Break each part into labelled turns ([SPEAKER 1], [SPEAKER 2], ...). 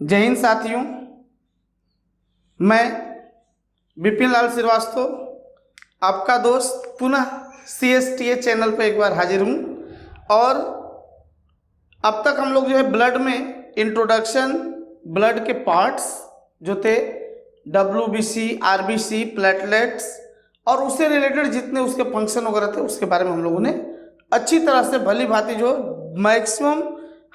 [SPEAKER 1] जय हिंद साथियों, मैं विपिन लाल श्रीवास्तव आपका दोस्त पुनः CSTA चैनल पर एक बार हाजिर हूँ। और अब तक हम लोग जो है ब्लड में इंट्रोडक्शन, ब्लड के पार्ट्स जो थे WBC, RBC, प्लेटलेट्स और उससे रिलेटेड जितने उसके फंक्शन वगैरह थे उसके बारे में हम लोगों ने अच्छी तरह से भली भांति जो मैक्सिमम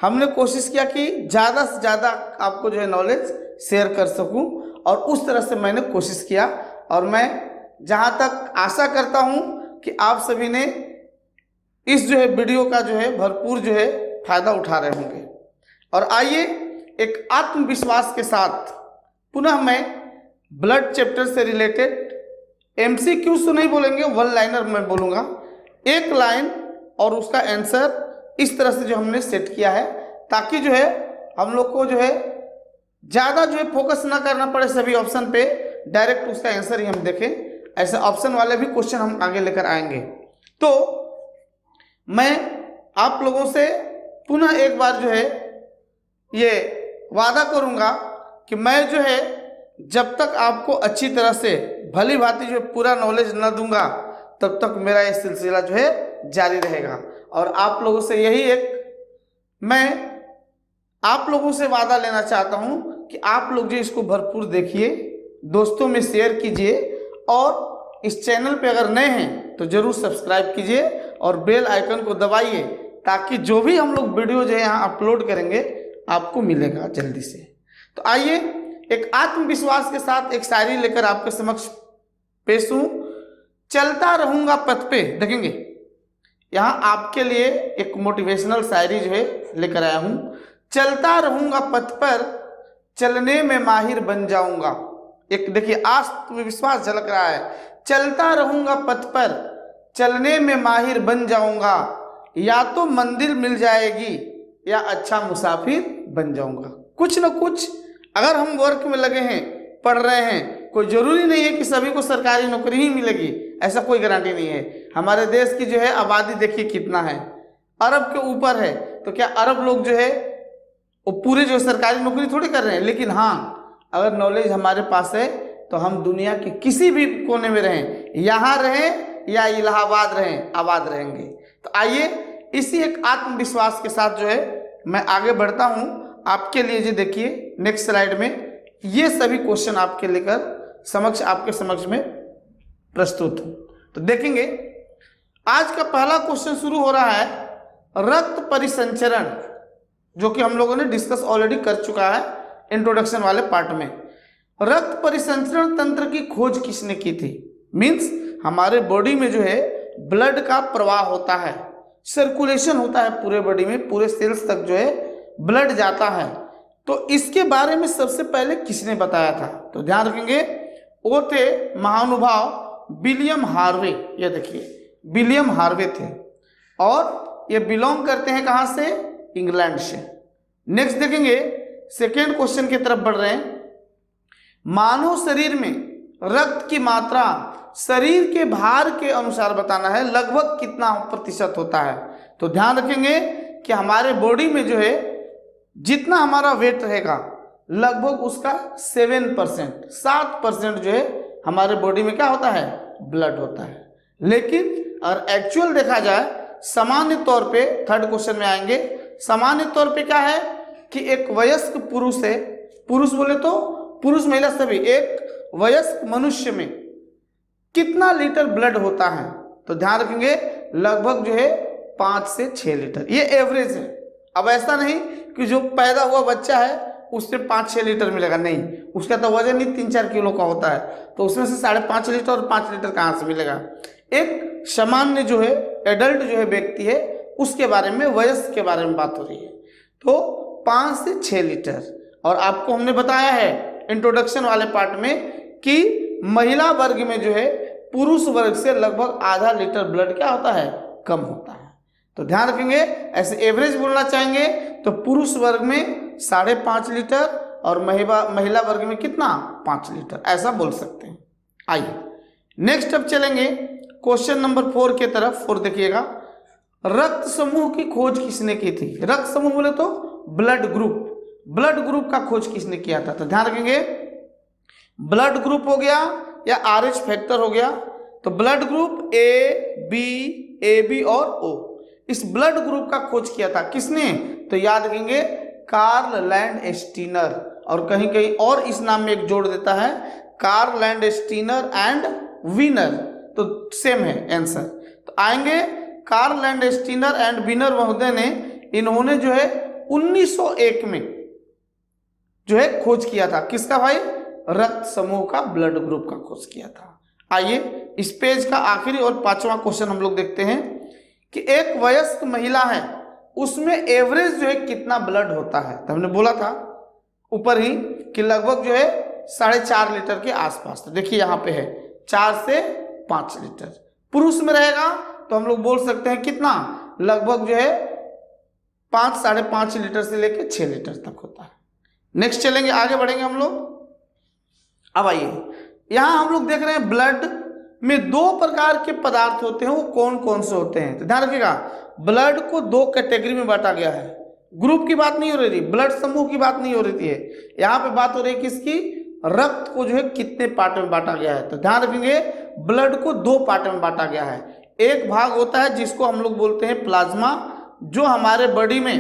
[SPEAKER 1] हमने कोशिश किया कि ज़्यादा से ज़्यादा आपको जो है नॉलेज शेयर कर सकूं, और उस तरह से मैंने कोशिश किया। और मैं जहां तक आशा करता हूं कि आप सभी ने इस जो है वीडियो का जो है भरपूर जो है फायदा उठा रहे होंगे। और आइए एक आत्मविश्वास के साथ पुनः मैं ब्लड चैप्टर से रिलेटेड MCQ तो नहीं बोलेंगे, वन लाइनर मैं बोलूँगा, एक लाइन और उसका आंसर इस तरह से जो हमने सेट किया है, ताकि जो है हम लोग को जो है ज़्यादा जो है फोकस ना करना पड़े सभी ऑप्शन पे, डायरेक्ट उसका आंसर ही हम देखें। ऐसे ऑप्शन वाले भी क्वेश्चन हम आगे लेकर आएंगे। तो मैं आप लोगों से पुनः एक बार जो है ये वादा करूँगा कि मैं जो है जब तक आपको अच्छी तरह से भली भांति जो है पूरा नॉलेज न दूंगा तब तक मेरा ये सिलसिला जो है जारी रहेगा। और आप लोगों से यही मैं आप लोगों से वादा लेना चाहता हूं कि आप लोग जो इसको भरपूर देखिए, दोस्तों में शेयर कीजिए, और इस चैनल पे अगर नए हैं तो जरूर सब्सक्राइब कीजिए और बेल आइकन को दबाइए, ताकि जो भी हम लोग वीडियो जो है यहाँ अपलोड करेंगे आपको मिलेगा जल्दी से। तो आइए एक आत्मविश्वास के साथ एक शायरी लेकर आपके समक्ष पेश हूँ। चलता रहूँगा पथ पे, देखेंगे यहाँ आपके लिए एक मोटिवेशनल शायरी जो है लेकर आया हूँ। चलता रहूँगा पथ पर, चलने में माहिर बन जाऊँगा। एक देखिए आत्मविश्वास झलक रहा है। चलता रहूँगा पथ पर, चलने में माहिर बन जाऊँगा, या तो मंजिल मिल जाएगी या अच्छा मुसाफिर बन जाऊँगा। कुछ न कुछ अगर हम वर्क में लगे हैं, पढ़ रहे हैं, कोई ज़रूरी नहीं है कि सभी को सरकारी नौकरी ही मिलेगी, ऐसा कोई गारंटी नहीं है। हमारे देश की जो है आबादी देखिए कितना है, अरब के ऊपर है। तो क्या अरब लोग जो है वो पूरे जो सरकारी नौकरी थोड़ी कर रहे हैं, लेकिन हाँ अगर नॉलेज हमारे पास है तो हम दुनिया के किसी भी कोने में रहें, यहाँ रहें या इलाहाबाद रहें, आबाद रहेंगे। तो आइए इसी एक आत्मविश्वास के साथ जो है मैं आगे बढ़ता हूँ। आपके लिए जो देखिए नेक्स्ट स्लाइड में ये सभी क्वेश्चन आपके लेकर आपके समक्ष में प्रस्तुत हूँ। तो देखेंगे आज का पहला क्वेश्चन शुरू हो रहा है रक्त परिसंचरण, जो कि हम लोगों ने डिस्कस ऑलरेडी कर चुका है इंट्रोडक्शन वाले पार्ट में। रक्त परिसंचरण तंत्र की खोज किसने की थी? मींस हमारे बॉडी में जो है ब्लड का प्रवाह होता है, सर्कुलेशन होता है पूरे बॉडी में, पूरे सेल्स तक जो है ब्लड जाता है। तो इसके बारे में सबसे पहले किसने बताया था? तो ध्यान रखेंगे वो थे महानुभाव विलियम हार्वे। ये देखिए विलियम हार्वे थे, और ये बिलोंग करते हैं कहाँ से? इंग्लैंड से। नेक्स्ट देखेंगे सेकेंड क्वेश्चन की तरफ बढ़ रहे हैं। मानव शरीर में रक्त की मात्रा शरीर के भार के अनुसार बताना है, लगभग कितना प्रतिशत होता है? तो ध्यान रखेंगे कि हमारे बॉडी में जो है जितना हमारा वेट रहेगा लगभग उसका 7% जो है हमारे बॉडी में क्या होता है? ब्लड होता है। लेकिन अगर एक्चुअल देखा जाए सामान्य तौर पे, थर्ड क्वेश्चन में आएंगे, सामान्य तौर पे क्या है कि एक वयस्क पुरुष है, पुरुष बोले तो पुरुष महिला सभी, एक वयस्क मनुष्य में कितना लीटर ब्लड होता है? तो ध्यान रखेंगे लगभग जो है 5 से 6 लीटर, ये एवरेज है। अब ऐसा नहीं कि जो पैदा हुआ बच्चा है उससे 5-6 लीटर मिलेगा, नहीं, उसका तो वजन ही 3-4 किलो का होता है, तो उसमें से 5.5 लीटर और 5 लीटर कहाँ से मिलेगा? एक सामान्य जो है एडल्ट जो है व्यक्ति है उसके बारे में, वयस्क के बारे में बात हो रही है। तो 5 से 6 लीटर। और आपको हमने बताया है इंट्रोडक्शन वाले पार्ट में कि महिला वर्ग में जो है पुरुष वर्ग से लगभग आधा लीटर ब्लड क्या होता है? कम होता है। तो ध्यान रखेंगे ऐसे एवरेज बोलना चाहेंगे तो पुरुष वर्ग में 5.5 लीटर और महिला वर्ग में कितना? 5 लीटर, ऐसा बोल सकते हैं। आइए नेक्स्ट अब चलेंगे क्वेश्चन नंबर 4 की तरफ। 4 देखिएगा, रक्त समूह की खोज किसने की थी? रक्त समूह बोले तो ब्लड ग्रुप, ब्लड ग्रुप का खोज किसने किया था? तो ध्यान रखेंगे, ब्लड ग्रुप हो गया या RH फैक्टर हो गया, तो ब्लड ग्रुप ए बी और O, इस ब्लड ग्रुप का खोज किया था किसने? तो याद रखेंगे कार्ल लैंडस्टीनर, और कहीं कहीं और इस नाम में एक जोड़ देता है, कार्ल लैंडस्टीनर एंड वीनर, तो सेम है आंसर। तो आएंगे कार्ल लैंडस्टीनर एंड वीनर महोदय ने, इन्होंने जो है 1901 में जो है खोज किया था किसका भाई? रक्त समूह का, ब्लड ग्रुप का खोज किया था। आइए इस पेज का आखिरी और 5वां क्वेश्चन हम लोग देखते हैं कि एक वयस्क महिला है, उसमें एवरेज जो है कितना ब्लड होता है? तो हमने बोला था ऊपर ही कि लगभग जो है 4.5 लीटर के आसपास। तो देखिए यहाँ पे है 4 से 5 लीटर। पुरुष में रहेगा तो हम लोग बोल सकते हैं कितना? लगभग जो है 5-5.5 लीटर से लेकर 6 लीटर तक होता है। नेक्स्ट चलेंगे, आगे बढ़ेंगे हम लोग। अब आइए यहाँ हम लोग देख रहे हैं ब्लड में 2 प्रकार के पदार्थ होते हैं, वो कौन कौन से होते हैं? तो ध्यान रखिएगा, ब्लड को 2 कैटेगरी में बांटा गया है। ग्रुप की बात नहीं हो रही थी, ब्लड समूह की बात नहीं हो रही थी, यहाँ पे बात हो रही है किसकी? रक्त को जो है कितने पार्ट में बांटा गया है? तो ध्यान रखेंगे ब्लड को 2 पार्ट में बांटा गया है। एक भाग होता है जिसको हम लोग बोलते हैं प्लाज्मा, जो हमारे बॉडी में,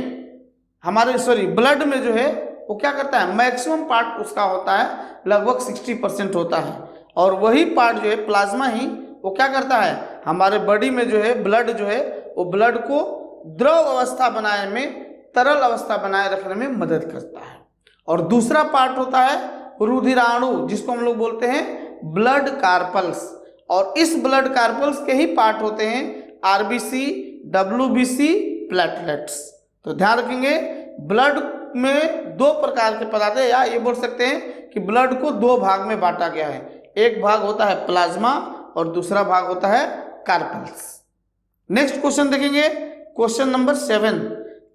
[SPEAKER 1] हमारे ब्लड में जो है वो क्या करता है? मैक्सिमम पार्ट उसका होता है, लगभग 60% होता है, और वही पार्ट जो है प्लाज्मा ही वो क्या करता है? हमारे बॉडी में जो है ब्लड जो है वो ब्लड को द्रव अवस्था बनाने में, तरल अवस्था बनाए रखने में मदद करता है। और दूसरा पार्ट होता है रुधिराणु, जिसको हम लोग बोलते हैं ब्लड कार्पल्स, और इस ब्लड कार्पल्स के ही पार्ट होते हैं RBC, WBC, प्लेटलेट्स। तो ध्यान रखेंगे ब्लड में 2 प्रकार के पदार्थ है, या ये बोल सकते हैं कि ब्लड को 2 भाग में बांटा गया है। एक भाग होता है प्लाज्मा और दूसरा भाग होता है कार्पल्स। नेक्स्ट क्वेश्चन देखेंगे, क्वेश्चन नंबर 7।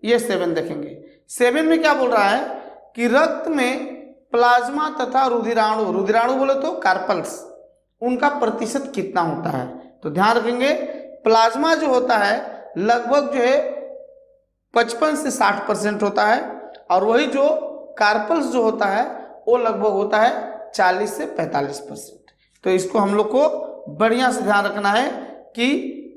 [SPEAKER 1] ये 7 देखेंगे। 7 में क्या बोल रहा है कि रक्त में प्लाज्मा तथा रुधिराणु, रुधिराणु बोले तो कार्पल्स, उनका प्रतिशत कितना होता है? तो ध्यान रखेंगे प्लाज्मा जो होता है लगभग जो है 55 से 60% होता है, और वही जो कार्पल्स जो होता है वो लगभग होता है 40 से 45%। तो इसको हम लोग को बढ़िया से ध्यान रखना है कि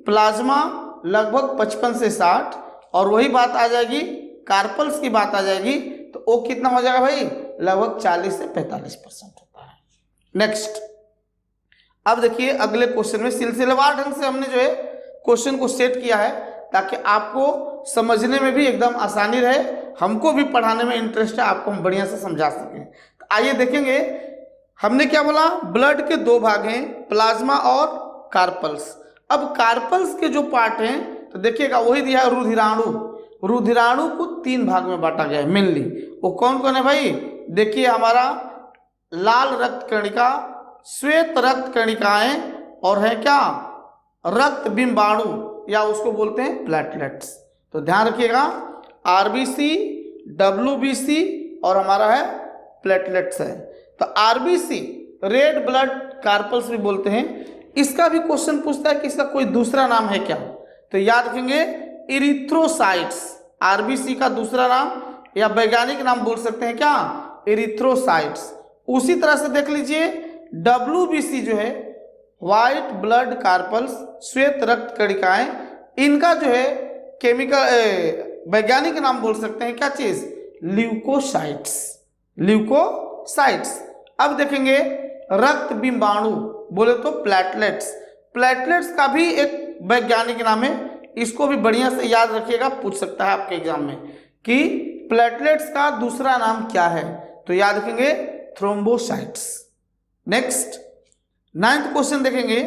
[SPEAKER 1] प्लाज्मा लगभग 55 से 60, और वही बात आ जाएगी कार्पल्स की बात आ जाएगी तो वो कितना हो जाएगा भाई? लगभग 40 से 45% होता है। नेक्स्ट, अब देखिए अगले क्वेश्चन में सिलसिलेवार ढंग से हमने जो है क्वेश्चन को सेट किया है ताकि आपको समझने में भी एकदम आसानी रहे, हमको भी पढ़ाने में इंटरेस्ट है, आपको हम बढ़िया से समझा सकें। तो आइए देखेंगे, हमने क्या बोला? ब्लड के 2 भाग हैं, प्लाज्मा और कार्पल्स। अब कार्पल्स के जो पार्ट हैं तो देखिएगा वही दिया है रुधिराणु। रुधिराणु को 3 भाग में बांटा गया है मेनली। वो कौन कौन है भाई? देखिए हमारा लाल रक्त कणिका, श्वेत रक्त कणिकाएं, और है क्या? रक्त बिंबाणु, या उसको बोलते हैं प्लेटलेट्स। तो ध्यान रखिएगा RBC, WBC और हमारा है प्लेटलेट्स है। तो RBC रेड ब्लड कार्पल्स भी बोलते हैं। इसका भी क्वेश्चन पूछता है कि इसका कोई दूसरा नाम है क्या? तो याद रखेंगे इरिथ्रोसाइट्स, RBC का दूसरा नाम या वैज्ञानिक नाम बोल सकते हैं क्या? इरिथ्रोसाइट्स। उसी तरह से देख लीजिए WBC जो है व्हाइट ब्लड कार्पल्स, श्वेत रक्त कणिकाएं, इनका जो है केमिकल वैज्ञानिक नाम बोल सकते हैं क्या चीज? Leucocytes, leucocytes. अब देखेंगे रक्त बिंबाणु बोले तो प्लेटलेट्स। प्लेटलेट्स का भी एक वैज्ञानिक नाम है, इसको भी बढ़िया से याद रखिएगा, पूछ सकता है आपके एग्जाम में कि प्लेटलेट्स का दूसरा नाम क्या है? तो याद रखेंगे थ्रोम्बोसाइट्स। नेक्स्ट 9th क्वेश्चन देखेंगे।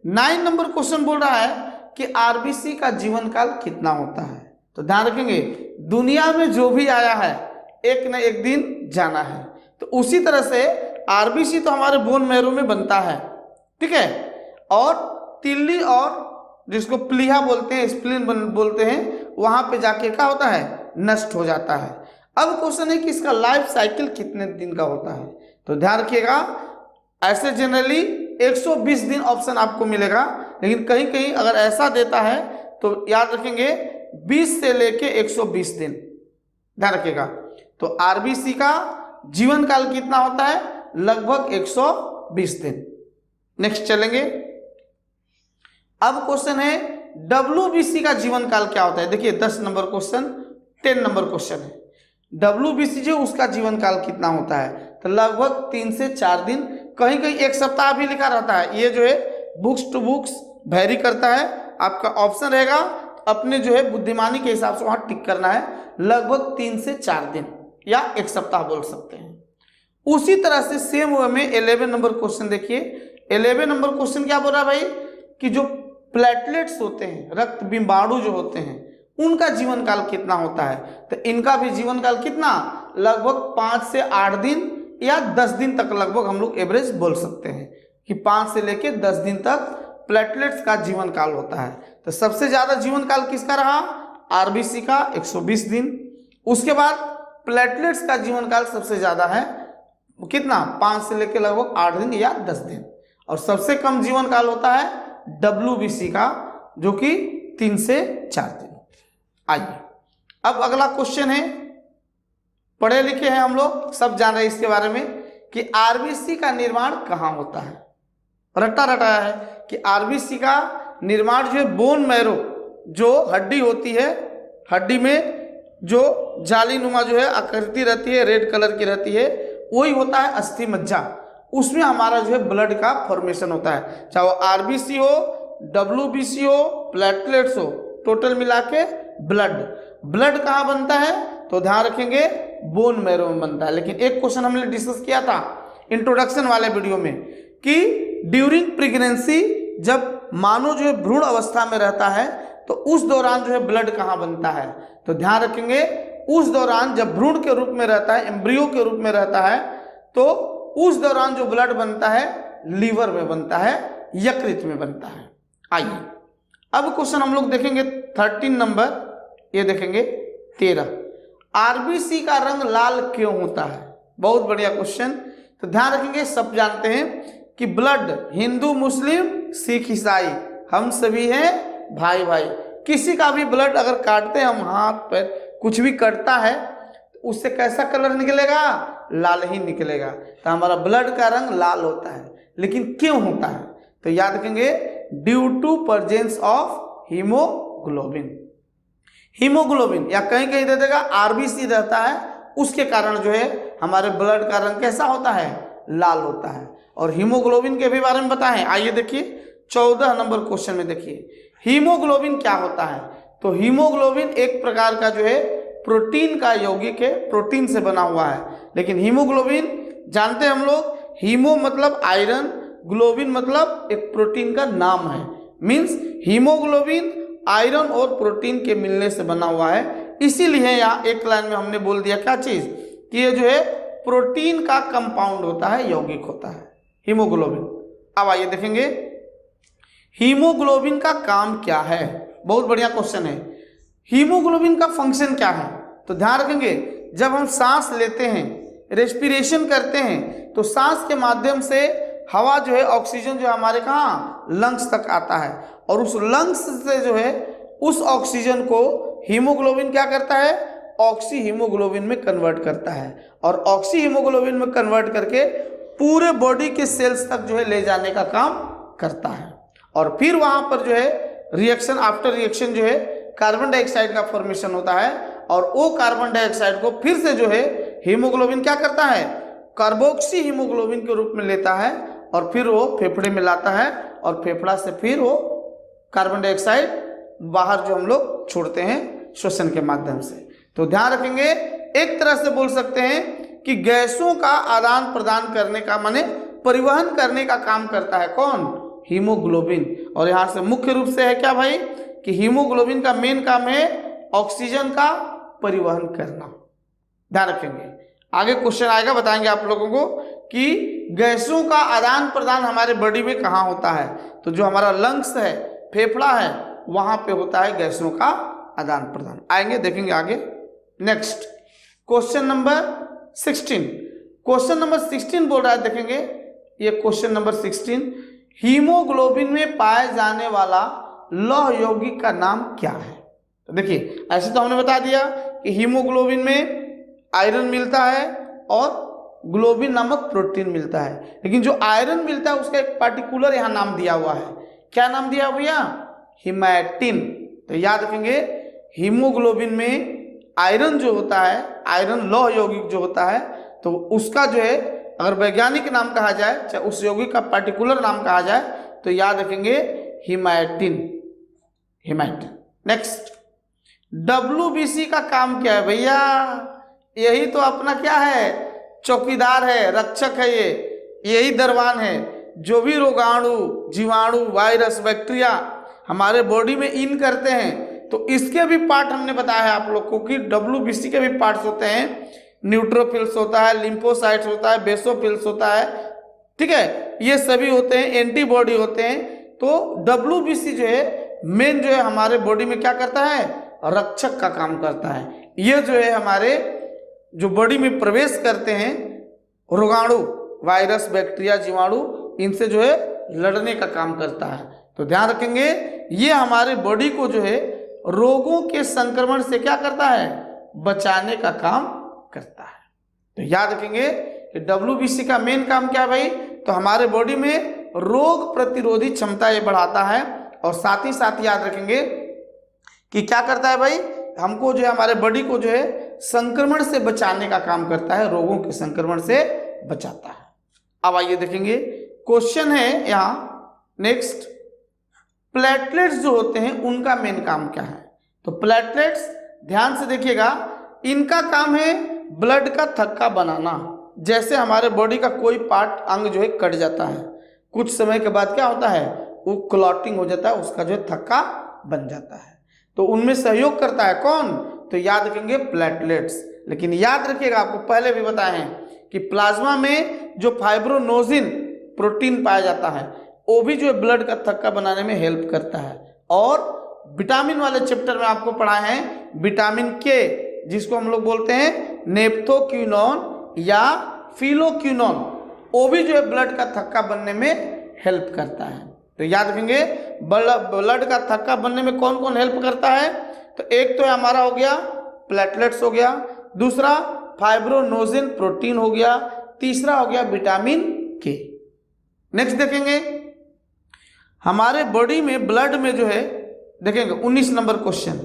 [SPEAKER 1] 9 नंबर क्वेश्चन बोल रहा है कि RBC का जीवन काल कितना होता है? तो ध्यान रखेंगे दुनिया में जो भी आया है एक न एक दिन जाना है, तो उसी तरह से RBC तो हमारे बोन मैरो में बनता है, ठीक है, और तिल्ली और जिसको प्लीहा बोलते हैं, स्प्लीन बोलते हैं, वहां पे जाके क्या होता है? नष्ट हो जाता है। अब क्वेश्चन है कि इसका लाइफ साइकिल कितने दिन का होता है? तो ध्यान रखिएगा ऐसे जनरली 120 दिन ऑप्शन आपको मिलेगा, लेकिन कहीं कहीं अगर ऐसा देता है तो याद रखेंगे 20 से लेके 120 दिन, ध्यान रखिएगा। तो आरबीसी का जीवन काल कितना होता है? लगभग 120 दिन। नेक्स्ट चलेंगे। अब क्वेश्चन है डब्ल्यूबीसी का जीवन काल क्या होता है। देखिए 10 नंबर क्वेश्चन, 10 नंबर क्वेश्चन है। डब्ल्यूबीसी जो उसका जीवन काल कितना होता है? तो लगभग 3 से 4 दिन, कहीं कहीं 1 सप्ताह भी लिखा रहता है। ये जो है बुक्स टू बुक्स वेरी करता है। आपका ऑप्शन रहेगा अपने जो है बुद्धिमानी के हिसाब से वहां टिक करना है। लगभग 3 से 4 दिन या 1 सप्ताह बोल सकते हैं। उसी तरह से सेम वे में 11 नंबर क्वेश्चन देखिए। 11 नंबर क्वेश्चन क्या बोल रहा है भाई कि जो प्लेटलेट्स होते हैं, रक्त बिंबाणु जो होते हैं, उनका जीवन काल कितना होता है? तो इनका भी जीवन काल कितना? लगभग 5 से 8 दिन या 10 दिन तक लगभग हम लोग एवरेज बोल सकते हैं कि 5 से लेकर 10 दिन तक प्लेटलेट्स का जीवन काल होता है। तो सबसे ज्यादा जीवन काल किसका रहा? आरबीसी का 120 दिन। उसके बाद प्लेटलेट्स का जीवन काल सबसे ज्यादा है, कितना? 5 से लेकर लगभग 8 दिन या 10 दिन। और सबसे कम जीवन काल होता है डब्ल्यूबीसी का, जो कि 3 से 4 दिन। आइए अब अगला क्वेश्चन है, पढ़े लिखे हैं हम लोग, सब जान रहे हैं इसके बारे में कि आरबीसी का निर्माण कहाँ होता है। रटा रटाया है कि आरबीसी का निर्माण जो है बोन मैरो, जो हड्डी होती है, हड्डी में जो जालीनुमा जो है आकृति रहती है, रेड कलर की रहती है, वही होता है अस्थि मज्जा। उसमें हमारा जो है ब्लड का फॉर्मेशन होता है, चाहे वो आरबीसी हो, डब्ल्यूबीसी हो, प्लेटलेट्स हो, टोटल मिला के ब्लड कहाँ बनता है? तो ध्यान रखेंगे बोन मैरो में बनता है। लेकिन एक क्वेश्चन हमने डिस्कस किया था इंट्रोडक्शन वाले वीडियो में कि ड्यूरिंग प्रेगनेंसी, जब मानव जो है भ्रूण अवस्था में रहता है तो उस दौरान जो है ब्लड कहाँ बनता है? तो ध्यान रखेंगे उस दौरान जब भ्रूण के रूप में रहता है, एम्ब्रियो के रूप में रहता है, तो उस दौरान जो ब्लड बनता है लीवर में बनता है, यकृत में बनता है। आइए अब क्वेश्चन हम लोग देखेंगे 13 नंबर, ये देखेंगे 13। आरबीसी का रंग लाल क्यों होता है? बहुत बढ़िया क्वेश्चन। तो ध्यान रखेंगे, सब जानते हैं कि ब्लड हिंदू, मुस्लिम, सिख, ईसाई, हम सभी हैं भाई भाई। किसी का भी ब्लड अगर काटते हैं हम, हाथ पैर कुछ भी कटता है, तो उससे कैसा कलर निकलेगा? लाल ही निकलेगा। तो हमारा ब्लड का रंग लाल होता है। लेकिन क्यों होता है? तो याद रखेंगे due to presence of haemoglobin. Haemoglobin या कहीं कहीं दे देगा आरबीसी रहता है, उसके कारण जो है हमारे ब्लड का रंग कैसा होता है? लाल होता है। और हीमोग्लोबिन के भी बारे में बताएं। आइए देखिए 14 नंबर क्वेश्चन में देखिए हीमोग्लोबिन क्या होता है। तो हीमोग्लोबिन एक प्रकार का जो है प्रोटीन का यौगिक है, प्रोटीन से बना हुआ है। लेकिन हीमोग्लोबिन जानते हैं हम लोग, हीमो मतलब आयरन, ग्लोबिन मतलब एक प्रोटीन का नाम है। मीन्स हीमोग्लोबिन आयरन और प्रोटीन के मिलने से बना हुआ है। इसीलिए यहाँ एक लाइन में हमने बोल दिया क्या चीज कि ये जो है प्रोटीन का कंपाउंड होता है, यौगिक होता है हीमोग्लोबिन। अब आइए देखेंगे हीमोग्लोबिन का काम क्या है। बहुत बढ़िया क्वेश्चन है। हीमोग्लोबिन का फंक्शन क्या है? तो ध्यान रखेंगे जब हम सांस लेते हैं, रेस्पिरेशन करते हैं, तो सांस के माध्यम से हवा जो है, ऑक्सीजन जो हमारे कहाँ लंग्स तक आता है, और उस लंग्स से जो है उस ऑक्सीजन को हीमोग्लोबिन क्या करता है? ऑक्सी हीमोग्लोबिन में कन्वर्ट करता है। और ऑक्सी हीमोग्लोबिन में कन्वर्ट करके पूरे बॉडी के सेल्स तक जो है ले जाने का काम करता है। और फिर वहां पर जो है रिएक्शन, आफ्टर रिएक्शन जो है कार्बन डाइऑक्साइड का फॉर्मेशन होता है, और वो कार्बन डाइऑक्साइड को फिर से जो है हीमोग्लोबिन क्या करता है? कार्बोक्सी हीमोग्लोबिन के रूप में लेता है, और फिर वो फेफड़े में लाता है, और फेफड़ा से फिर वो कार्बन डाइऑक्साइड बाहर जो हम लोग छोड़ते हैं श्वसन के माध्यम से। तो ध्यान रखेंगे एक तरह से बोल सकते हैं कि गैसों का आदान प्रदान करने का, माने परिवहन करने का काम करता है कौन? हीमोग्लोबिन। और यहाँ से मुख्य रूप से है क्या भाई कि हीमोग्लोबिन का मेन काम है ऑक्सीजन का परिवहन करना। ध्यान रखेंगे आगे क्वेश्चन आएगा, बताएंगे आप लोगों को कि गैसों का आदान प्रदान हमारे बॉडी में कहाँ होता है। तो जो हमारा लंग्स है, फेफड़ा है, वहां पे होता है गैसों का आदान प्रदान। आएंगे देखेंगे आगे। Next question number 16। Question number 16 बोल रहा है, देखेंगे ये क्वेश्चन नंबर 16। हीमोग्लोबिन में पाए जाने वाला लौह यौगिक का नाम क्या है? तो देखिए ऐसे तो हमने बता दिया कि हीमोग्लोबिन में आयरन मिलता है और ग्लोबिन नामक प्रोटीन मिलता है। लेकिन जो आयरन मिलता है उसका एक पार्टिकुलर यहाँ नाम दिया हुआ है। क्या नाम दिया भैया? हिमैटिन। तो याद रखेंगे, हीमोग्लोबिन में आयरन जो होता है, आयरन लौह यौगिक जो होता है, तो उसका जो है अगर वैज्ञानिक नाम कहा जाए, चाहे उस यौगिक का पार्टिकुलर नाम कहा जाए, तो याद रखेंगे हिमैटिन। हिमैटिन। नेक्स्ट, WBC का काम क्या है भैया? यही तो अपना क्या है, चौकीदार है, रक्षक है, यही दरबान है। जो भी रोगाणु, जीवाणु, वायरस, बैक्टीरिया हमारे बॉडी में इन करते हैं, तो इसके भी पार्ट हमने बताया है आप लोग को कि WBC के भी पार्ट्स होते हैं। न्यूट्रोफिल्स होता है, लिम्फोसाइट्स होता है, बेसोफिल्स होता है, ठीक है, ये सभी होते हैं, एंटीबॉडी होते हैं। तो WBC जो है मेन जो है हमारे बॉडी में क्या करता है, रक्षक का काम करता है। ये जो है हमारे जो बॉडी में प्रवेश करते हैं रोगाणु, वायरस, बैक्टीरिया, जीवाणु, इनसे जो है लड़ने का काम करता है। तो ध्यान रखेंगे, ये हमारे बॉडी को जो है रोगों के संक्रमण से क्या करता है, बचाने का काम करता है। तो याद रखेंगे कि WBC का मेन काम क्या है भाई? तो हमारे बॉडी में रोग प्रतिरोधी क्षमता ये बढ़ाता है, और साथ ही साथ याद रखेंगे कि क्या करता है भाई, हमको जो है हमारे बॉडी को जो है संक्रमण से बचाने का काम करता है, रोगों के संक्रमण से बचाता है। अब आइए देखेंगे, क्वेश्चन है यहाँ नेक्स्ट, प्लेटलेट्स जो होते हैं उनका मेन काम क्या है? तो प्लेटलेट्स ध्यान से देखिएगा, इनका काम है ब्लड का थक्का बनाना। जैसे हमारे बॉडी का कोई पार्ट, अंग जो है कट जाता है, कुछ समय के बाद क्या होता है, वो क्लॉटिंग हो जाता है, उसका जो है थक्का बन जाता है। तो उनमें सहयोग करता है कौन? तो याद रखेंगे प्लेटलेट्स। लेकिन याद रखिएगा, आपको पहले भी बताए हैं कि प्लाज्मा में जो फाइब्रोनोजिन प्रोटीन पाया जाता है, वो भी जो है ब्लड का थक्का बनाने में हेल्प करता है। और विटामिन वाले चैप्टर में आपको पढ़ाए हैं विटामिन के, जिसको हम लोग बोलते हैं नेप्थोक्विनोन या फिलोक्विनोन, वो भी जो है ब्लड का थक्का बनने में हेल्प करता है। तो याद रखेंगे, ब्लड का थक्का बनने में कौन कौन हेल्प करता है? तो एक तो हमारा हो गया प्लेटलेट्स हो गया, दूसरा फाइब्रोनोजिन प्रोटीन हो गया, तीसरा हो गया विटामिन के। नेक्स्ट देखेंगे, हमारे बॉडी में ब्लड में जो है देखेंगे 19 नंबर क्वेश्चन,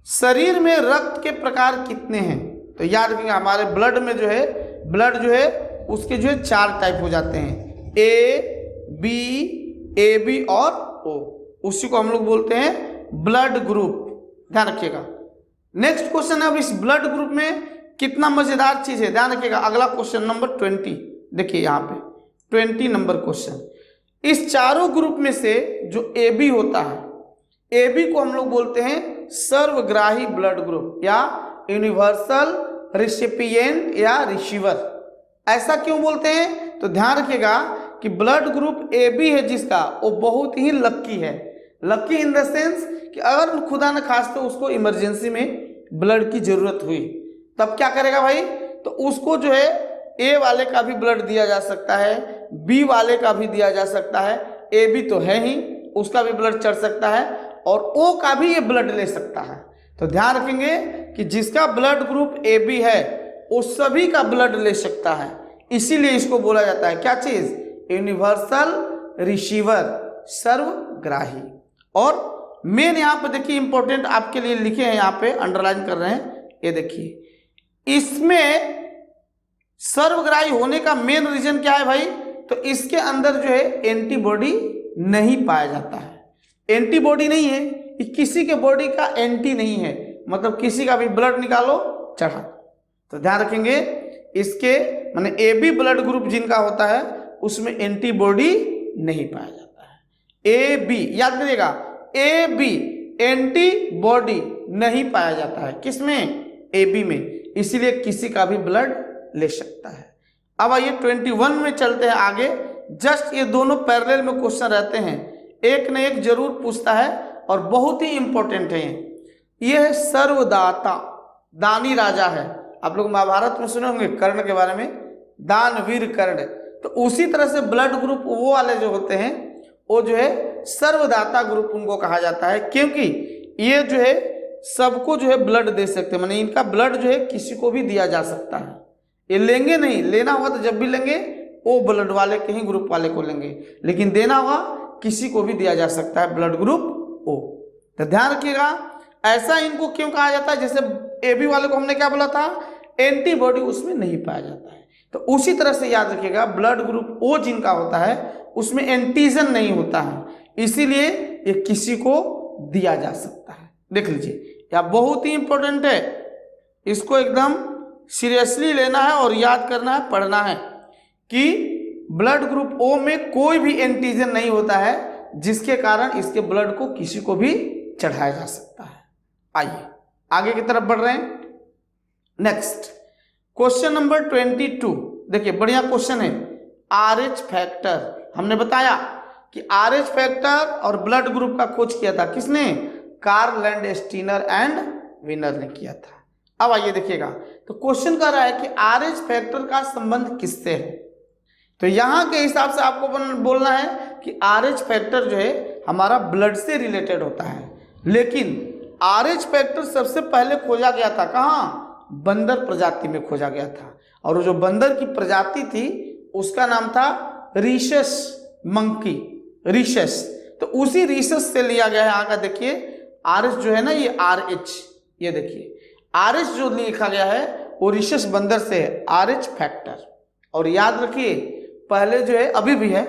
[SPEAKER 1] शरीर में रक्त के प्रकार कितने हैं? तो याद रखेंगे, हमारे ब्लड में जो है, ब्लड जो है उसके जो है 4 टाइप हो जाते हैं, AB और O। उसी को हम लोग बोलते हैं ब्लड ग्रुप। ध्यान रखिएगा। नेक्स्ट क्वेश्चन है, अब इस ब्लड ग्रुप में कितना मजेदार चीज है, ध्यान रखिएगा। अगला क्वेश्चन नंबर 20, देखिए यहाँ पे 20 नंबर क्वेश्चन, इस चारों ग्रुप में से जो AB होता है, AB को हम लोग बोलते हैं सर्वग्राही ब्लड ग्रुप या यूनिवर्सल रिसिपिएंट या रिसीवर। ऐसा क्यों बोलते हैं? तो ध्यान रखिएगा कि ब्लड ग्रुप AB है जिसका, वो बहुत ही लक्की है। लक्की इन द सेंस कि अगर खुदा न खास्ते उसको इमरजेंसी में ब्लड की जरूरत हुई, तब क्या करेगा भाई? तो उसको जो है A वाले का भी ब्लड दिया जा सकता है, B वाले का भी दिया जा सकता है, AB तो है ही, उसका भी ब्लड चढ़ सकता है, और O का भी ये ब्लड ले सकता है। तो ध्यान रखेंगे कि जिसका ब्लड ग्रुप AB है वो सभी का ब्लड ले सकता है, इसीलिए इसको बोला जाता है क्या चीज? यूनिवर्सल रिसीवर, सर्वग्राही। और मेन यहाँ पे देखिए इंपॉर्टेंट आपके लिए लिखे हैं, यहाँ पे अंडरलाइन कर रहे हैं, ये देखिए, इसमें सर्वग्राही होने का मेन रीजन क्या है भाई? तो इसके अंदर जो है एंटीबॉडी नहीं पाया जाता है। एंटीबॉडी नहीं है, किसी के बॉडी का एंटी नहीं है, मतलब किसी का भी ब्लड निकालो चढ़ा। तो ध्यान रखेंगे, इसके माने AB ब्लड ग्रुप जिनका होता है उसमें एंटीबॉडी नहीं पाया जाता है। AB याद करिएगा, AB एंटीबॉडी नहीं पाया जाता है, किसमें? AB में, इसीलिए किसी का भी ब्लड ले सकता है। अब आइए 21 में चलते हैं आगे। जस्ट ये दोनों पैरेलल में क्वेश्चन रहते हैं, एक न एक जरूर पूछता है और बहुत ही इंपॉर्टेंट है। ये है सर्वदाता, दानी राजा है। आप लोग महाभारत में सुने होंगे कर्ण के बारे में, दानवीर कर्ण। तो उसी तरह से ब्लड ग्रुप वो वाले जो होते हैं वो जो है सर्वदाता ग्रुप उनको कहा जाता है, क्योंकि ये जो है सबको जो है ब्लड दे सकते हैं, माने इनका ब्लड जो है किसी को भी दिया जा सकता है। ये लेंगे नहीं, लेना होगा तो जब भी लेंगे ओ ब्लड वाले के ही ग्रुप वाले को लेंगे, लेकिन देना होगा किसी को भी दिया जा सकता है ब्लड ग्रुप ओ। तो ध्यान रखिएगा, ऐसा इनको क्यों कहा जाता है, जैसे AB वाले को हमने क्या बोला था, एंटीबॉडी उसमें नहीं पाया जाता है। तो उसी तरह से याद रखिएगा ब्लड ग्रुप ओ जिनका होता है उसमें एंटीजन नहीं होता है, इसीलिए ये किसी को दिया जा सकता है। देख लीजिए, यह बहुत ही इंपॉर्टेंट है, इसको एकदम सीरियसली लेना है और याद करना है, पढ़ना है कि ब्लड ग्रुप ओ में कोई भी एंटीजन नहीं होता है जिसके कारण इसके ब्लड को किसी को भी चढ़ाया जा सकता है। आइए आगे की तरफ बढ़ रहे हैं। नेक्स्ट क्वेश्चन नंबर 22, देखिए बढ़िया क्वेश्चन है। RH फैक्टर, हमने बताया कि RH फैक्टर और ब्लड ग्रुप का खोज किया था किसने, कार्ल लैंडस्टीनर एंड विनर ने किया था। अब आइए देखिएगा, तो क्वेश्चन कर रहा है कि RH फैक्टर का संबंध किससे है। तो यहां के हिसाब से आपको बोलना है कि RH फैक्टर जो है हमारा ब्लड से रिलेटेड होता है, लेकिन RH फैक्टर सबसे पहले खोजा गया था कहाँ, बंदर प्रजाति में खोजा गया था, और वो जो बंदर की प्रजाति थी उसका नाम था रीशस मंकी, रीशस। तो उसी रीशस से लिया गया है। आगे देखिए RH जो है ना, ये RH, ये देखिए RH जो लिखा गया है वो रीशस बंदर से है, RH फैक्टर। और याद रखिए पहले जो है, अभी भी है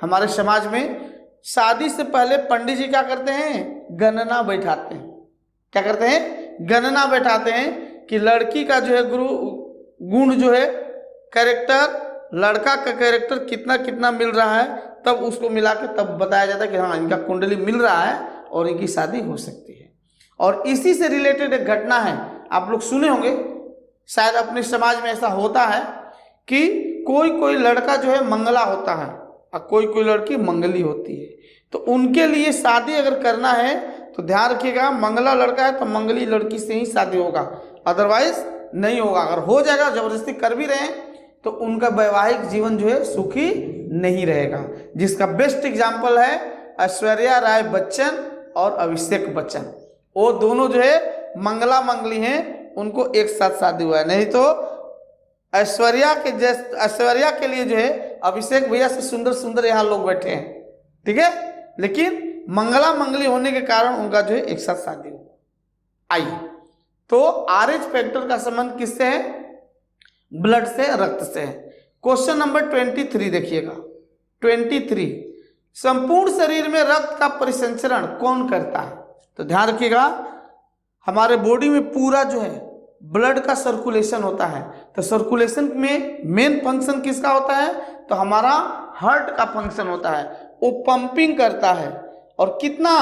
[SPEAKER 1] हमारे समाज में, शादी से पहले पंडित जी क्या करते हैं, गणना बैठाते हैं। क्या करते हैं, गणना बैठाते हैं कि लड़की का जो है गुण जो है, कैरेक्टर, लड़का का कैरेक्टर कितना कितना मिल रहा है, तब उसको मिला के तब बताया जाता है कि हाँ इनका कुंडली मिल रहा है और इनकी शादी हो सकती है। और इसी से रिलेटेड एक घटना है, आप लोग सुने होंगे शायद, अपने समाज में ऐसा होता है कि कोई कोई लड़का जो है मंगला होता है और कोई कोई लड़की मंगली होती है। तो उनके लिए शादी अगर करना है तो ध्यान रखिएगा, मंगला लड़का है तो मंगली लड़की से ही शादी होगा, अदरवाइज नहीं होगा। अगर हो जाएगा, जबरदस्ती कर भी रहे हैं, तो उनका वैवाहिक जीवन जो है सुखी नहीं रहेगा। जिसका बेस्ट एग्जाम्पल है ऐश्वर्या राय बच्चन और अभिषेक बच्चन। वो दोनों जो है मंगला मंगली हैं, उनको एक साथ शादी हुआ है। नहीं तो ऐश्वर्या के लिए जो है अभिषेक भैया से सुंदर सुंदर यहाँ लोग बैठे हैं, ठीक है, लेकिन मंगला मंगली होने के कारण उनका जो है एक साथ शादी हुआ। आइए, तो RH फैक्टर का संबंध किससे है, ब्लड से, रक्त से है। क्वेश्चन नंबर 23 देखिएगा। 23, संपूर्ण शरीर में रक्त का परिसंचरण कौन करता है। तो ध्यान रखिएगा, हमारे बॉडी में पूरा जो है ब्लड का सर्कुलेशन होता है। तो सर्कुलेशन में मेन फंक्शन किसका होता है, तो हमारा हार्ट का फंक्शन होता है। वो पंपिंग करता है, और कितना,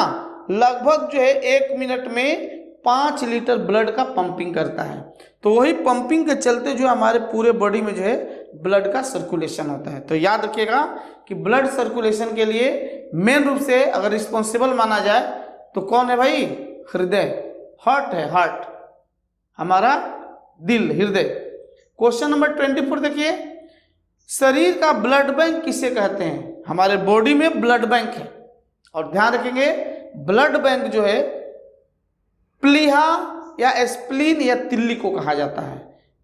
[SPEAKER 1] लगभग जो है 1 मिनट में 5 लीटर ब्लड का पंपिंग करता है। तो वही पंपिंग के चलते जो हमारे पूरे बॉडी में जो है ब्लड का सर्कुलेशन होता है। तो याद रखिएगा कि ब्लड सर्कुलेशन के लिए मेन रूप से अगर रिस्पॉन्सिबल माना जाए तो कौन है भाई, हृदय, हार्ट है, हार्ट हमारा दिल, हृदय। क्वेश्चन नंबर 24 देखिए, शरीर का ब्लड बैंक किसे कहते हैं। हमारे बॉडी में ब्लड बैंक है, और ध्यान रखेंगे ब्लड बैंक जो है प्लीहा या स्प्लीन या तिल्ली को कहा जाता है।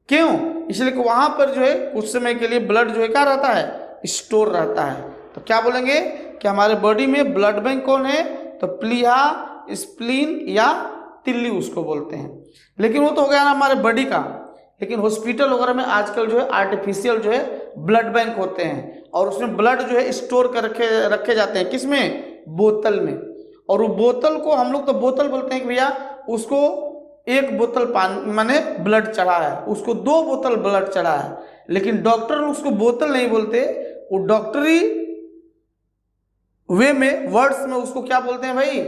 [SPEAKER 1] क्यों, इसलिए कि वहां पर जो है कुछ समय के लिए ब्लड जो है क्या रहता है, स्टोर रहता है। तो क्या बोलेंगे कि हमारे बॉडी में ब्लड बैंक कौन है, तो प्लीहा, स्प्लीन या तिल्ली उसको बोलते हैं। लेकिन वो तो हो गया ना हमारे बॉडी का, लेकिन हॉस्पिटल वगैरह में आजकल जो है आर्टिफिशियल जो है ब्लड बैंक होते हैं, और उसमें ब्लड जो है स्टोर कर रखे जाते हैं, किसमें, बोतल में। और वो बोतल को हम लोग तो बोतल बोलते हैं कि भैया उसको 1 बोतल पानी माने ब्लड चढ़ा है, उसको 2 बोतल ब्लड चढ़ा है, लेकिन डॉक्टर उसको बोतल नहीं बोलते, वो डॉक्टरी वे में, वर्ड्स में उसको क्या बोलते हैं भाई,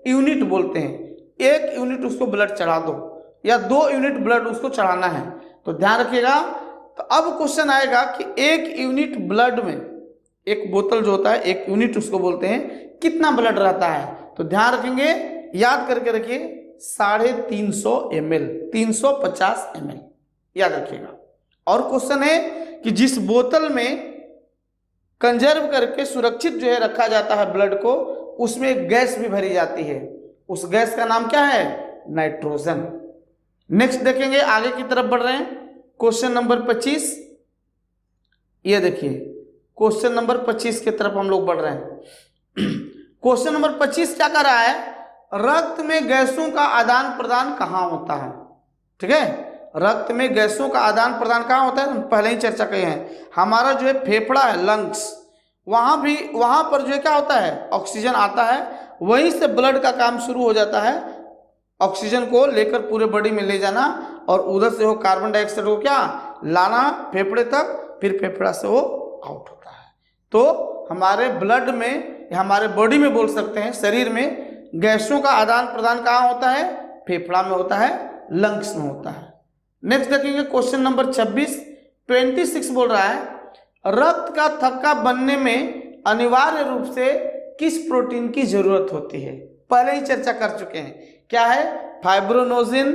[SPEAKER 1] यूनिट बोलते हैं। 1 यूनिट उसको ब्लड चढ़ा दो या 2 यूनिट ब्लड उसको चढ़ाना है। तो ध्यान रखिएगा। तो अब क्वेश्चन आएगा कि 1 यूनिट ब्लड में, 1 बोतल जो होता है 1 यूनिट उसको बोलते हैं, कितना ब्लड रहता है। तो ध्यान रखेंगे, याद करके रखिए, 350 ml, 350 ml याद रखिएगा। और क्वेश्चन है कि जिस बोतल में कंजर्व करके सुरक्षित जो है रखा जाता है ब्लड को, उसमें एक गैस भी भरी जाती है, उस गैस का नाम क्या है, नाइट्रोजन। नेक्स्ट देखेंगे, आगे की तरफ बढ़ रहे हैं। क्वेश्चन नंबर 25, ये देखिए क्वेश्चन नंबर 25 की तरफ हम लोग बढ़ रहे हैं। क्वेश्चन नंबर 25 क्या कर रहा है, रक्त में गैसों का आदान प्रदान कहाँ होता है। ठीक है, रक्त में गैसों का आदान प्रदान कहाँ होता है, हम पहले ही चर्चा किए हैं। हमारा जो है फेफड़ा है, लंग्स, वहां पर जो है क्या होता है, ऑक्सीजन आता है, वहीं से ब्लड का काम शुरू हो जाता है, ऑक्सीजन को लेकर पूरे बॉडी में ले जाना, और उधर से वो कार्बन डाइऑक्साइड को क्या लाना फेफड़े तक, फिर फेफड़ा से वो आउट होता है। तो हमारे ब्लड में, हमारे बॉडी में बोल सकते हैं, शरीर में गैसों का आदान प्रदान कहाँ होता है, फेफड़ा में होता है, लंग्स में होता है। नेक्स्ट देखेंगे क्वेश्चन नंबर 26 बोल रहा है, रक्त का थक्का बनने में अनिवार्य रूप से किस प्रोटीन की जरूरत होती है। पहले ही चर्चा कर चुके हैं, क्या है, फाइब्रोनोजिन,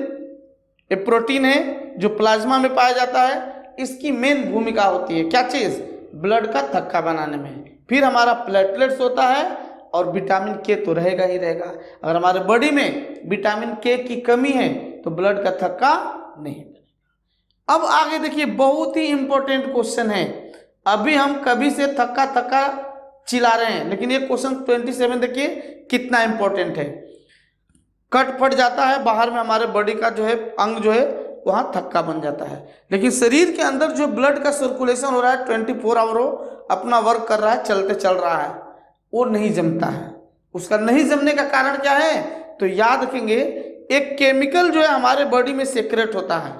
[SPEAKER 1] एक प्रोटीन है जो प्लाज्मा में पाया जाता है। इसकी मेन भूमिका होती है क्या चीज, ब्लड का थक्का बनाने में। फिर हमारा प्लेटलेट्स होता है, और विटामिन के तो रहेगा ही रहेगा। अगर हमारे बॉडी में विटामिन के की कमी है तो ब्लड का थक्का नहीं बनेगा। अब आगे देखिए, बहुत ही इंपॉर्टेंट क्वेश्चन है। अभी हम कभी से थक्का थक्का चिल्ला रहे हैं, लेकिन ये क्वेश्चन 27 देखिए कितना इंपॉर्टेंट है। कट फट जाता है बाहर में, हमारे बॉडी का जो है अंग जो है वहां थक्का बन जाता है, लेकिन शरीर के अंदर जो ब्लड का सर्कुलेशन हो रहा है 24 आवर अपना वर्क कर रहा है, चलते चल रहा है, वो नहीं जमता है। उसका नहीं जमने का कारण क्या है, तो याद रखेंगे, एक केमिकल जो है हमारे बॉडी में सेक्रेट होता है।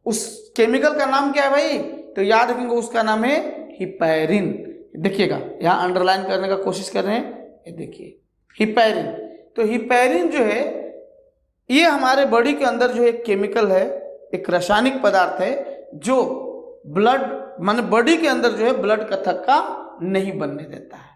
[SPEAKER 1] उस केमिकल का नाम क्या है भाई, तो याद रखेंगे उसका नाम है हिपैरिन। देखिएगा, यहाँ अंडरलाइन करने का कोशिश कर रहे हैं, ये देखिए हिपैरिन। तो हिपैरिन जो है ये हमारे बॉडी के अंदर जो एक केमिकल है, एक रासायनिक पदार्थ है, जो ब्लड माने बॉडी के अंदर जो है ब्लड का थक्का नहीं बनने देता है।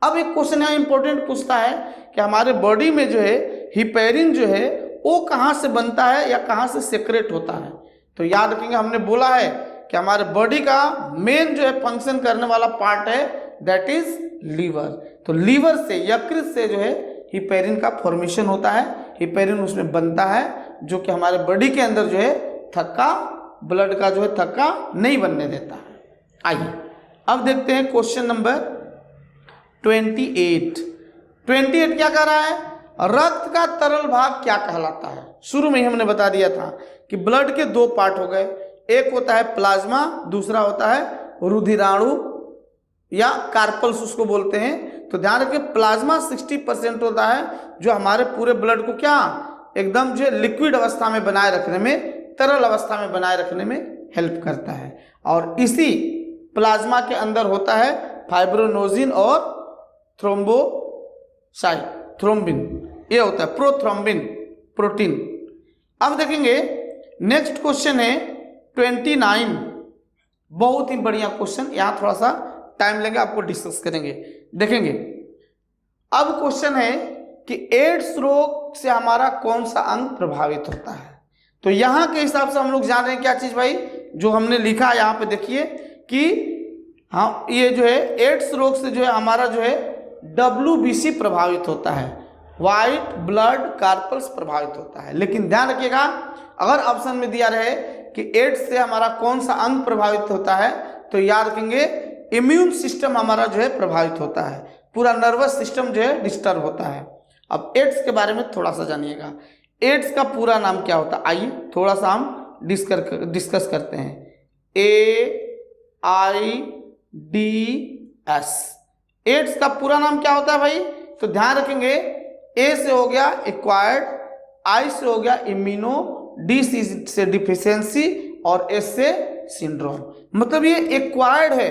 [SPEAKER 1] अब एक क्वेश्चन यहाँ इंपॉर्टेंट पूछता है कि हमारे बॉडी में जो है हिपैरिन जो है वो कहाँ से बनता है या कहाँ से सेक्रेट होता है। तो याद रखेंगे, हमने बोला है कि हमारे बॉडी का मेन जो है फंक्शन करने वाला पार्ट है, दैट इज लीवर। तो लीवर से, यकृत से जो है हिपैरिन का फॉर्मेशन होता है, हिपैरिन उसमें बनता है, जो कि हमारे बॉडी के अंदर जो है थक्का, ब्लड का जो है थक्का नहीं बनने देता है। आइए अब देखते हैं क्वेश्चन नंबर 28 क्या कह रहा है, रक्त का तरल भाग क्या कहलाता है। शुरू में ही हमने बता दिया था कि ब्लड के दो पार्ट हो गए, एक होता है प्लाज्मा, दूसरा होता है रुधिराणु या कार्पल्स उसको बोलते हैं। तो ध्यान रखिए, प्लाज्मा 60% होता है, जो हमारे पूरे ब्लड को क्या एकदम जो लिक्विड अवस्था में बनाए रखने में, तरल अवस्था में बनाए रखने में हेल्प करता है। और इसी प्लाज्मा के अंदर होता है फाइब्रोनोजिन और थ्रोम्बिन, ये होता है प्रोथ्रोम्बिन प्रोटीन। अब देखेंगे नेक्स्ट क्वेश्चन है 29, बहुत ही बढ़िया क्वेश्चन, यहाँ थोड़ा सा टाइम लेंगे, आपको डिस्कस करेंगे। देखेंगे अब क्वेश्चन है कि एड्स रोग से हमारा कौन सा अंग प्रभावित होता है। तो यहाँ के हिसाब से हम लोग जान रहे हैं क्या चीज भाई, जो हमने लिखा है यहाँ पे देखिए कि हाँ, ये जो है एड्स रोग से जो है हमारा जो है WBC प्रभावित होता है, व्हाइट ब्लड कार्पल्स प्रभावित होता है। लेकिन ध्यान रखिएगा, अगर ऑप्शन में दिया रहे कि एड्स से हमारा कौन सा अंग प्रभावित होता है, तो याद रखेंगे इम्यून सिस्टम हमारा जो है प्रभावित होता है, पूरा नर्वस सिस्टम जो है डिस्टर्ब होता है। अब एड्स के बारे में थोड़ा सा जानिएगा, एड्स का पूरा नाम क्या होता है, आइए थोड़ा सा हम डिस्कस करते हैं। AIDS, एड्स का पूरा नाम क्या होता है भाई, तो ध्यान रखेंगे, ए से हो गया एक्वायर्ड, आई से हो गया इम्यूनो, डी से डिफिशियंसी और एस से सिंड्रोम। मतलब ये एक्वायर्ड है,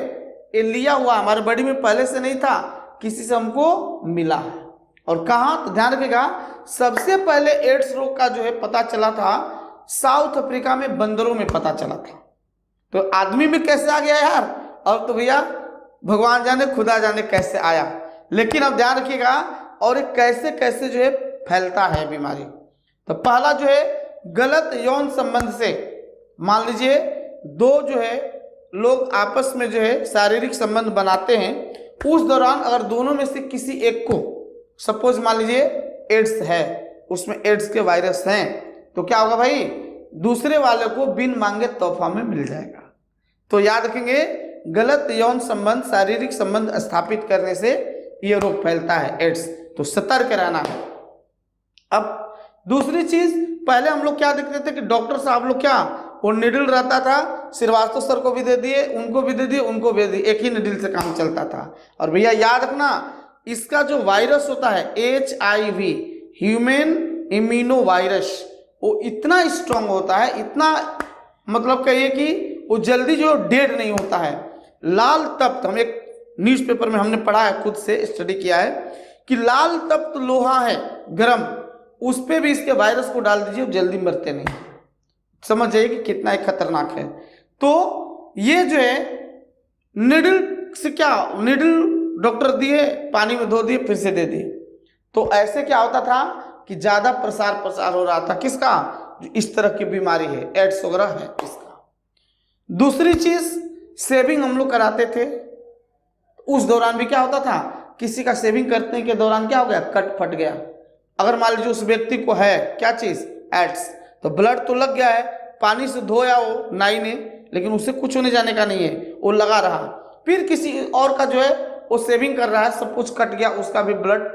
[SPEAKER 1] ये लिया हुआ हमारे बॉडी में पहले से नहीं था, किसी से हमको मिला है। और कहाँ, तो ध्यान रखिएगा, सबसे पहले एड्स रोग का जो है पता चला था साउथ अफ्रीका में, बंदरों में पता चला था। तो आदमी में कैसे आ गया यार, अब तो भैया भगवान जाने खुदा जाने कैसे आया। लेकिन अब ध्यान रखिएगा, और कैसे कैसे जो है फैलता है बीमारी। तो पहला जो है गलत यौन संबंध से, मान लीजिए दो जो है लोग आपस में जो है शारीरिक संबंध बनाते हैं, उस दौरान अगर दोनों में से किसी एक को, सपोज मान लीजिए एड्स है, उसमें एड्स के वायरस हैं, तो क्या होगा भाई, दूसरे वाले को बिन मांगे तोहफा में मिल जाएगा। तो याद रखेंगे, गलत यौन संबंध, शारीरिक संबंध स्थापित करने से यह रोग फैलता है, एड्स। तो सतर्क रहना है। अब दूसरी चीज, पहले हम लोग क्या देखते थे कि डॉक्टर साहब लोग क्या, वो निडल रहता था, श्रीवास्तव सर को भी दे दिए, उनको भी दे दिए, उनको भी दे दिए, एक ही निडल से काम चलता था। और भैया याद रखना, इसका जो वायरस होता है HIV, ह्यूमन इम्यूनो वायरस, वो इतना स्ट्रांग होता है, इतना मतलब कहिए कि वो जल्दी जो डेड नहीं होता है। लाल तप्त, हम एक न्यूज़पेपर में हमने पढ़ा है, खुद से स्टडी किया है कि लाल तप्त लोहा है गरम, उस पर भी इसके वायरस को डाल दीजिए, जल्दी मरते नहीं। समझ जाइए कि कितना एक खतरनाक है। तो ये जो है निडल से क्या, निडल डॉक्टर दिए, पानी में धो दिए, फिर से दे दिए। तो ऐसे क्या होता था कि ज्यादा प्रसार हो रहा था, किसका, जो इस तरह की बीमारी है, एड्स वगैरह है इसका। दूसरी चीज, सेविंग हम लोग कराते थे, उस दौरान भी क्या होता था, किसी का सेविंग करने के दौरान क्या हो गया, कट फट गया। अगर मान लीजिए उस व्यक्ति को है क्या चीज, एड्स, तो ब्लड तो लग गया है, पानी से धोया वो नाई ने, लेकिन उसे कुछ होने जाने का नहीं है, वो लगा रहा। फिर किसी और का जो है वो सेविंग कर रहा है, सब कुछ कट गया, उसका भी ब्लड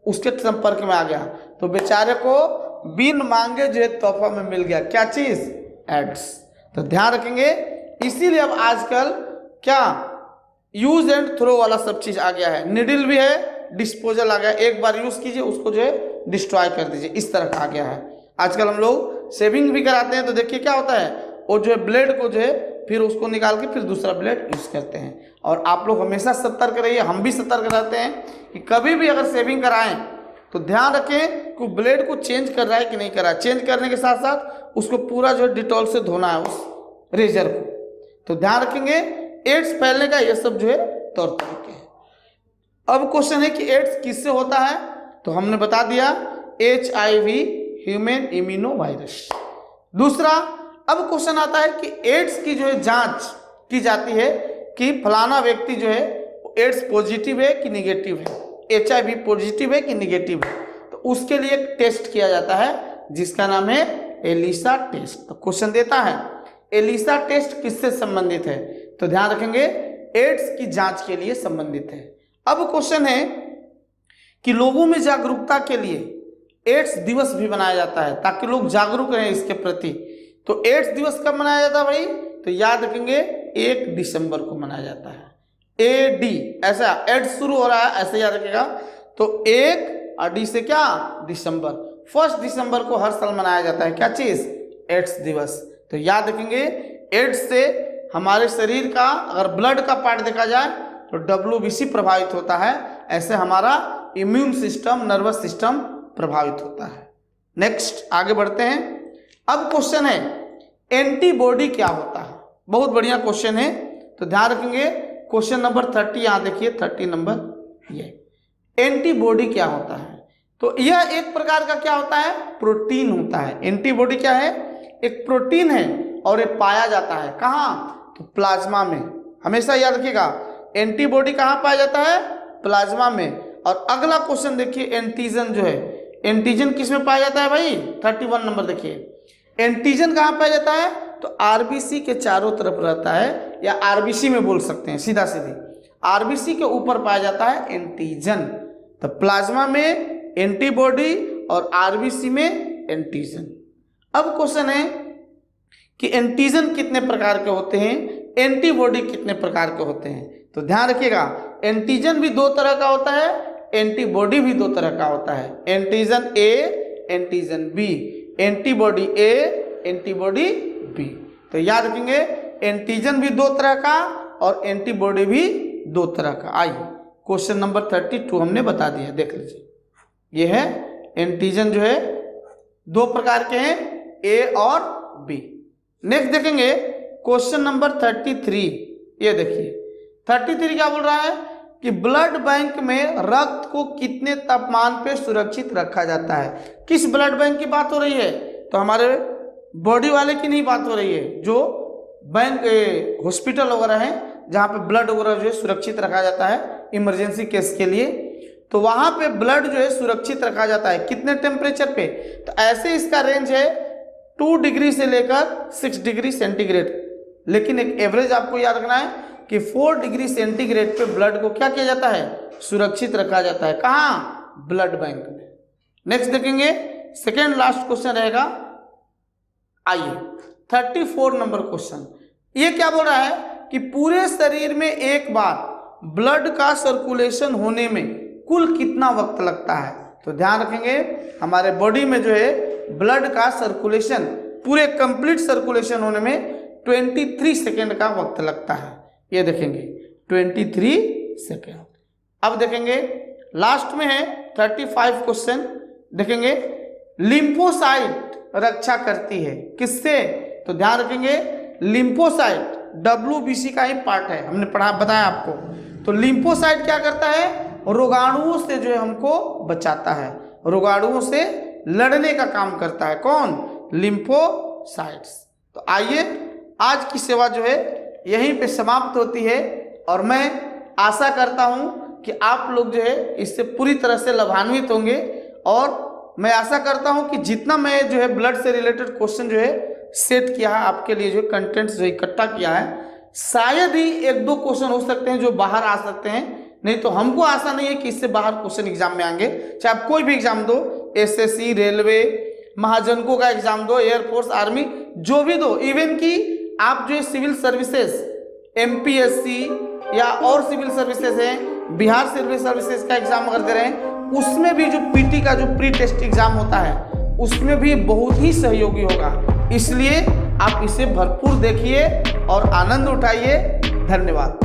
[SPEAKER 1] उसके संपर्क में आ गया, तो बेचारे को बिन मांगे जो है तोहफा में मिल गया, क्या चीज, एड्स। तो ध्यान रखेंगे, इसीलिए अब आजकल क्या यूज एंड थ्रो वाला सब चीज आ गया है, निडल भी है, डिस्पोजल आ गया, एक बार यूज कीजिए, उसको जो है डिस्ट्रॉय कर दीजिए, इस तरह का आ गया है। आजकल हम लोग सेविंग भी कराते हैं, तो देखिए क्या होता है, वो जो है ब्लेड को जो है फिर उसको निकाल के फिर दूसरा ब्लेड यूज करते हैं। और आप लोग हमेशा सतर्क रहिए, हम भी सतर्क रहते हैं कि कभी भी अगर सेविंग कराएं तो ध्यान रखें कि ब्लेड को चेंज कर रहा है कि नहीं कर रहा है। चेंज करने के साथ साथ उसको पूरा जो है डिटॉल से धोना है उस रेजर को। तो ध्यान रखेंगे, एड्स फैलने का ये सब जो है तौर तरीके हैं। अब क्वेश्चन है कि एड्स किससे होता है, तो हमने बता दिया HIV, ह्यूमन इम्यूनो वायरस। दूसरा, अब क्वेश्चन आता है कि एड्स की जो है जांच की जाती है कि फलाना व्यक्ति जो है एड्स पॉजिटिव है कि निगेटिव है, HIV पॉजिटिव है कि निगेटिव है। तो उसके लिए एक टेस्ट किया जाता है जिसका नाम है एलिसा टेस्ट। तो क्वेश्चन देता है एलिसा टेस्ट किससे संबंधित है, तो ध्यान रखेंगे एड्स की जांच के लिए संबंधित है। अब क्वेश्चन है कि लोगों में जागरूकता के लिए एड्स दिवस भी मनाया जाता है ताकि लोग जागरूक रहें इसके प्रति। तो एड्स दिवस कब मनाया जाता है भाई, तो याद रखेंगे 1 दिसंबर को मनाया जाता है। AD, ऐसा एड्स शुरू हो रहा है, ऐसे याद रखेगा। तो 1 और D से क्या, दिसंबर। 1 दिसंबर को हर साल मनाया जाता है क्या चीज, एड्स दिवस। तो याद रखेंगे, एड्स से हमारे शरीर का अगर ब्लड का पार्ट देखा जाए तो WBC प्रभावित होता है, ऐसे हमारा इम्यून सिस्टम, नर्वस सिस्टम प्रभावित होता है। नेक्स्ट आगे बढ़ते हैं। अब क्वेश्चन है एंटीबॉडी क्या होता है, बहुत बढ़िया क्वेश्चन है। तो ध्यान रखेंगे, क्वेश्चन नंबर 30 यहां देखिए, 30 नंबर, ये एंटीबॉडी क्या होता है। तो यह एक प्रकार का क्या होता है, प्रोटीन होता है। एंटीबॉडी क्या है, एक प्रोटीन है और ये पाया जाता है कहाँ, तो प्लाज्मा में। हमेशा याद रखिएगा, एंटीबॉडी कहाँ पाया जाता है, प्लाज्मा में। और अगला क्वेश्चन देखिए, एंटीजन जो है, एंटीजन किस में पाया जाता है भाई, 31 नंबर देखिए। एंटीजन कहाँ पाया जाता है, तो RBC के चारों तरफ रहता है, या RBC में बोल सकते हैं सीधा सीधी, RBC के ऊपर पाया जाता है एंटीजन। तो प्लाज्मा में एंटीबॉडी और RBC में एंटीजन। अब क्वेश्चन है कि एंटीजन कितने प्रकार के होते हैं, एंटीबॉडी कितने प्रकार के होते हैं। तो ध्यान रखिएगा, एंटीजन भी 2 तरह का होता है, एंटीबॉडी भी 2 तरह का होता है। Antigen A, antigen B, antibody A, antibody B। तो याद रखेंगे, एंटीजन भी 2 तरह का और एंटीबॉडी भी 2 तरह का। आइए क्वेश्चन नंबर 32 हमने बता दिया, देख लीजिए। ये है एंटीजन जो है 2 प्रकार के हैं, A और B। नेक्स्ट देखेंगे क्वेश्चन नंबर 33, ये देखिए 33 क्या बोल रहा है कि ब्लड बैंक में रक्त को कितने तापमान पे सुरक्षित रखा जाता है। किस ब्लड बैंक की बात हो रही है, तो हमारे बॉडी वाले की नहीं बात हो रही है, जो बैंक हॉस्पिटल वगैरह हैं जहाँ पे ब्लड वगैरह जो है सुरक्षित रखा जाता है इमरजेंसी केस के लिए। तो वहां पे ब्लड जो है सुरक्षित रखा जाता है। कितने टेम्परेचर पे? तो ऐसे इसका रेंज है 2 डिग्री से लेकर 6 डिग्री सेंटीग्रेड, लेकिन एक एवरेज आपको याद रखना है कि 4 डिग्री सेंटीग्रेड पे ब्लड को क्या किया जाता है? सुरक्षित रखा जाता है। कहाँ? ब्लड बैंक में। नेक्स्ट देखेंगे, सेकेंड लास्ट क्वेश्चन रहेगा। आइए 34 नंबर क्वेश्चन, ये क्या बोल रहा है कि पूरे शरीर में एक बार ब्लड का सर्कुलेशन होने में कुल कितना वक्त लगता है? तो ध्यान रखेंगे, हमारे बॉडी में जो है ब्लड का सर्कुलेशन, पूरे कंप्लीट सर्कुलेशन होने में 23 सेकेंड का वक्त लगता है। ये देखेंगे 23 सेकेंड। अब देखेंगे लास्ट में है 35 क्वेश्चन, देखेंगे लिम्फोसाइट रक्षा करती है किससे? तो ध्यान रखेंगे, लिम्फोसाइट WBC का ही पार्ट है, हमने पढ़ा बताया आपको। तो लिम्फोसाइट क्या करता है? रोगाणुओं से जो है हमको बचाता है, रोगाणुओं से लड़ने का काम करता है। कौन? लिम्फोसाइट्स। तो आइए, आज की सेवा जो है यहीं पे समाप्त होती है और मैं आशा करता हूं कि आप लोग जो है इससे पूरी तरह से लाभान्वित होंगे। और मैं आशा करता हूं कि जितना मैं जो है ब्लड से रिलेटेड क्वेश्चन जो है सेट किया है आपके लिए, जो कंटेंट्स जो इकट्ठा किया है, शायद ही 1-2 क्वेश्चन हो सकते हैं जो बाहर आ सकते हैं, नहीं तो हमको आशा नहीं है कि इससे बाहर क्वेश्चन एग्जाम में आएंगे। चाहे आप कोई भी एग्जाम दो, SSC, रेलवे, महाजनको का एग्जाम दो, एयरफोर्स, आर्मी, जो भी दो, इवन कि आप जो है सिविल सर्विसेज, MPSC या और सिविल सर्विसेज हैं, बिहार सिविल सर्विसेज का एग्जाम अगर दे रहे हैं, उसमें भी जो PT का जो प्री टेस्ट एग्जाम होता है उसमें भी बहुत ही सहयोगी होगा। इसलिए आप इसे भरपूर देखिए और आनंद उठाइए। धन्यवाद।